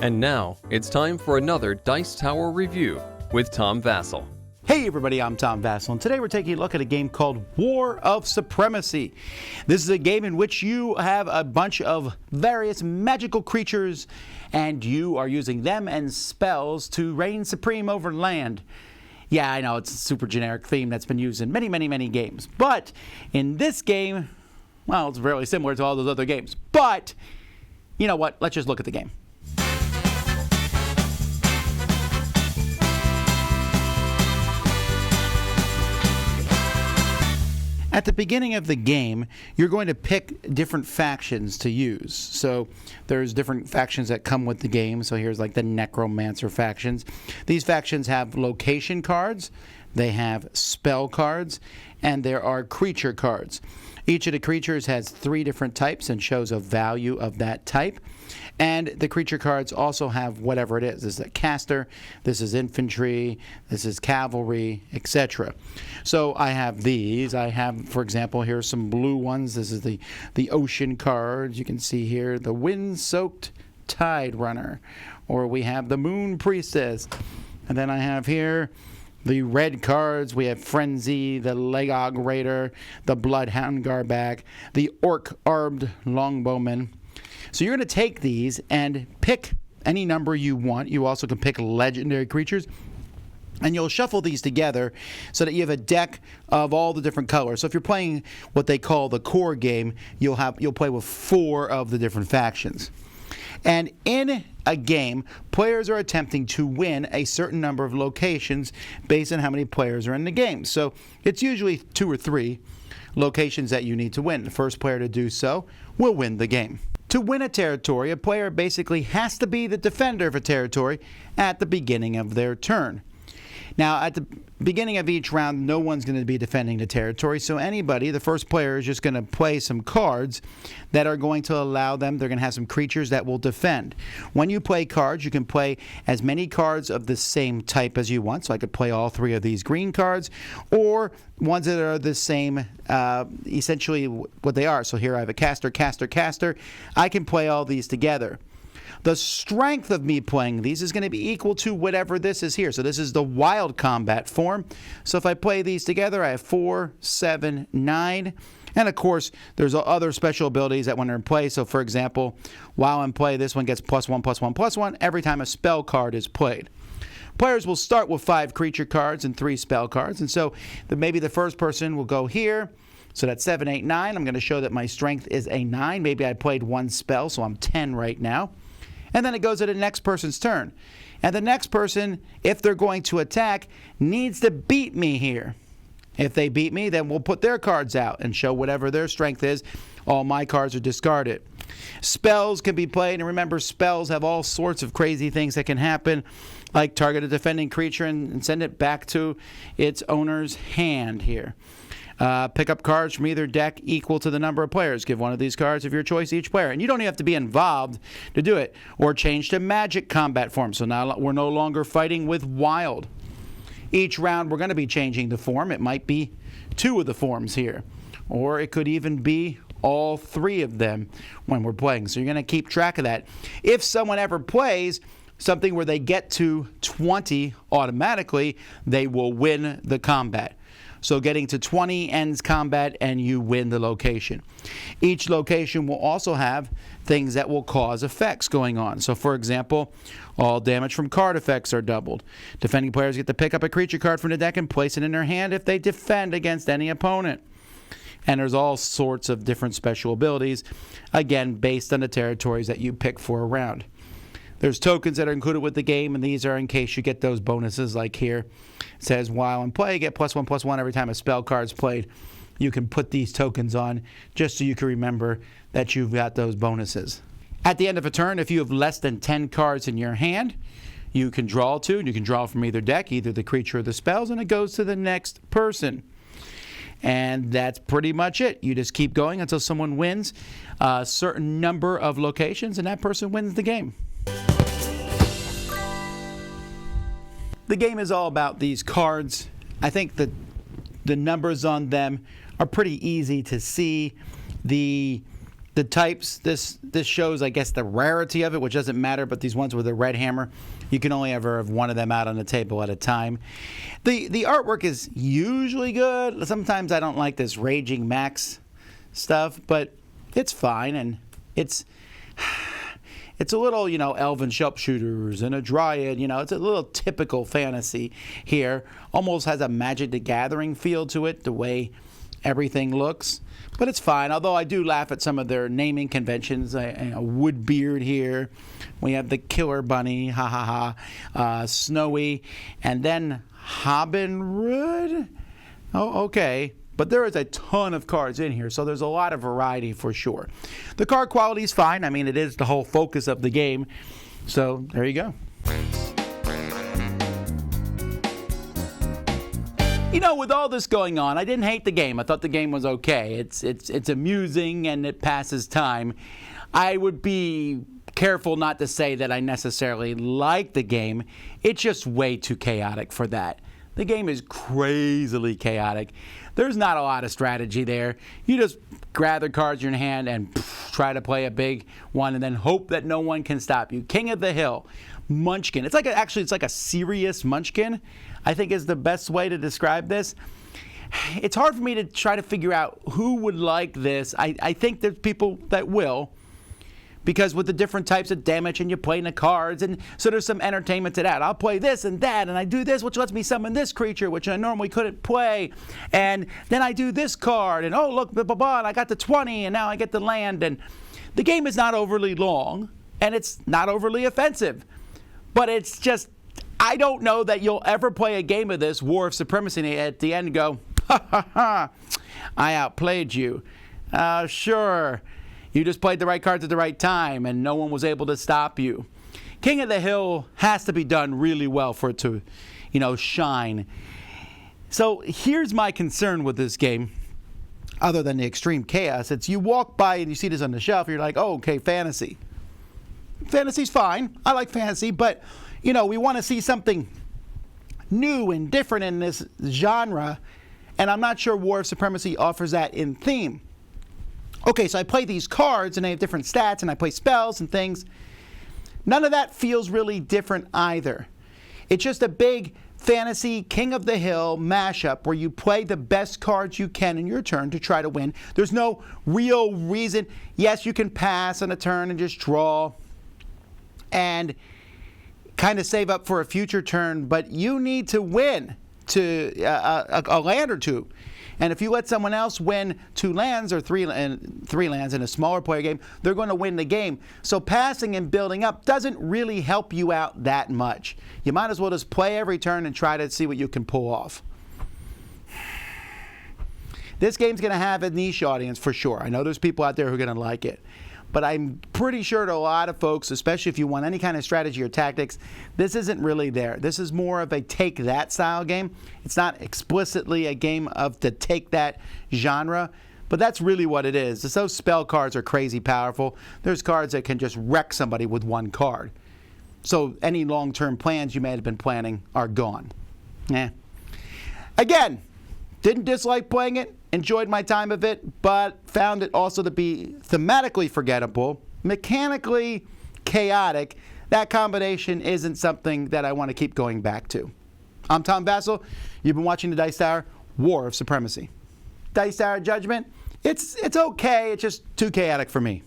And now, it's time for another Dice Tower review with Tom Vasel. Hey everybody, I'm Tom Vasel, and today we're taking a look at a game called War of Supremacy. This is a game in which you have a bunch of various magical creatures, and you are using them and spells to reign supreme over land. Yeah, I know, it's a super generic theme that's been used in many games. But in this game, well, it's really similar to all those other games. But, you know what, let's just look at the game. At the beginning of the game, you're going to pick different factions to use. So there's different factions that come with the game. So here's like the Necromancer factions. These factions have location cards, they have spell cards, and there are creature cards. Each of the creatures has 3 different types and shows a value of that type. And the creature cards also have whatever it is. This is a caster, this is infantry, this is cavalry, etc. So I have these. I have, for example, here are some blue ones. This is the ocean cards. You can see here the wind-soaked tide runner. Or we have the moon priestess. And then I have here the red cards. We have Frenzy, the Legog Raider, the Bloodhound Garback, the Orc-Arbed Longbowman. So you're going to take these and pick any number you want. You also can pick legendary creatures. And you'll shuffle these together so that you have a deck of all the different colors. So if you're playing what they call the core game, you'll play with 4 of the different factions. And in a game, players are attempting to win a certain number of locations based on how many players are in the game. So it's usually 2 or 3 locations that you need to win. The first player to do so will win the game. To win a territory, a player basically has to be the defender of a territory at the beginning of their turn. Now, at the beginning of each round, no one's going to be defending the territory, so anybody, the first player, is just going to play some cards that are going to allow them, they're going to have some creatures that will defend. When you play cards, you can play as many cards of the same type as you want, so I could play all 3 of these green cards, or ones that are the same, essentially what they are. So here I have a caster. I can play all these together. The strength of me playing these is going to be equal to whatever this is here. So this is the wild combat form. So if I play these together, I have 4, 7, 9. And of course, there's other special abilities that when they're in play. So for example, while in play, this one gets +1/+1/+1 every time a spell card is played. Players will start with 5 creature cards and 3 spell cards. And so maybe the first person will go here. So that's 7, 8, 9. I'm going to show that my strength is a 9. Maybe I played 1 spell, so I'm 10 right now. And then it goes to the next person's turn. And the next person, if they're going to attack, needs to beat me here. If they beat me, then we'll put their cards out and show whatever their strength is. All my cards are discarded. Spells can be played, and remember, spells have all sorts of crazy things that can happen, like target a defending creature and send it back to its owner's hand here. Pick up cards from either deck equal to the number of players. Give one of these cards of your choice to each player. And you don't even have to be involved to do it. Or change to magic combat form. So now we're no longer fighting with wild. Each round we're going to be changing the form. It might be 2 of the forms here. Or it could even be all 3 of them when we're playing. So you're going to keep track of that. If someone ever plays something where they get to 20 automatically, they will win the combat. So getting to 20 ends combat and you win the location. Each location will also have things that will cause effects going on. So for example, all damage from card effects are doubled. Defending players get to pick up a creature card from the deck and place it in their hand if they defend against any opponent. And there's all sorts of different special abilities, again, based on the territories that you pick for a round. There's tokens that are included with the game, and these are in case you get those bonuses like here. It says, while in play, get +1/+1 every time a spell card's played. You can put these tokens on just so you can remember that you've got those bonuses. At the end of a turn, if you have less than 10 cards in your hand, you can draw 2, and you can draw from either deck, either the creature or the spells, and it goes to the next person. And that's pretty much it. You just keep going until someone wins a certain number of locations, and that person wins the game. The game is all about these cards. I think that the numbers on them are pretty easy to see. The the types. This shows, I guess, the rarity of it, which doesn't matter, but these ones with a red hammer, you can only ever have one of them out on the table at a time. The artwork is usually good. Sometimes I don't like this Raging Max stuff, but it's fine, and it's a little, elven sharpshooters and a dryad, it's a little typical fantasy here. Almost has a Magic the Gathering feel to it, the way everything looks. But it's fine, although I do laugh at some of their naming conventions. Woodbeard here. We have the Killer Bunny, ha ha ha. Snowy. And then Hobbenrud. Oh, okay. But there is a ton of cards in here, so there's a lot of variety for sure. The card quality is fine. I mean, it is the whole focus of the game. So there you go. With all this going on, I didn't hate the game. I thought the game was okay. It's amusing and it passes time. I would be careful not to say that I necessarily like the game. It's just way too chaotic for that. The game is crazily chaotic. There's not a lot of strategy there. You just grab the cards in your hand and try to play a big one and then hope that no one can stop you. King of the Hill, Munchkin. It's like a serious Munchkin, I think is the best way to describe this. It's hard for me to try to figure out who would like this. I think there's people that will, because with the different types of damage and you're playing the cards, and so there's some entertainment to that. I'll play this and that, and I do this, which lets me summon this creature, which I normally couldn't play, and then I do this card, and oh look, blah blah blah, and I got the 20, and now I get the land. And the game is not overly long, and it's not overly offensive, but it's just, I don't know that you'll ever play a game of this, War of Supremacy, and at the end go, ha ha ha, I outplayed you. Sure. You just played the right cards at the right time, and no one was able to stop you. King of the Hill has to be done really well for it to, shine. So here's my concern with this game, other than the extreme chaos. It's you walk by and you see this on the shelf, you're like, oh, okay, fantasy. Fantasy's fine. I like fantasy, but, we want to see something new and different in this genre, and I'm not sure War of Supremacy offers that in theme. Okay, so I play these cards, and they have different stats, and I play spells and things. None of that feels really different either. It's just a big fantasy King of the Hill mashup where you play the best cards you can in your turn to try to win. There's no real reason. Yes, you can pass on a turn and just draw and kind of save up for a future turn, but you need to win to a land or two. And if you let someone else win 2 lands or 3 lands in a smaller player game, they're going to win the game. So passing and building up doesn't really help you out that much. You might as well just play every turn and try to see what you can pull off. This game's going to have a niche audience for sure. I know there's people out there who are going to like it. But I'm pretty sure to a lot of folks, especially if you want any kind of strategy or tactics, this isn't really there. This is more of a take-that style game. It's not explicitly a game of the take-that genre, but that's really what it is. Those spell cards are crazy powerful. There's cards that can just wreck somebody with one card. So any long-term plans you may have been planning are gone. Again, didn't dislike playing it. Enjoyed my time of it, but found it also to be thematically forgettable, mechanically chaotic. That combination isn't something that I want to keep going back to. I'm Tom Vasel. You've been watching the Dice Tower, War of Supremacy. Dice Tower Judgment, it's okay. It's just too chaotic for me.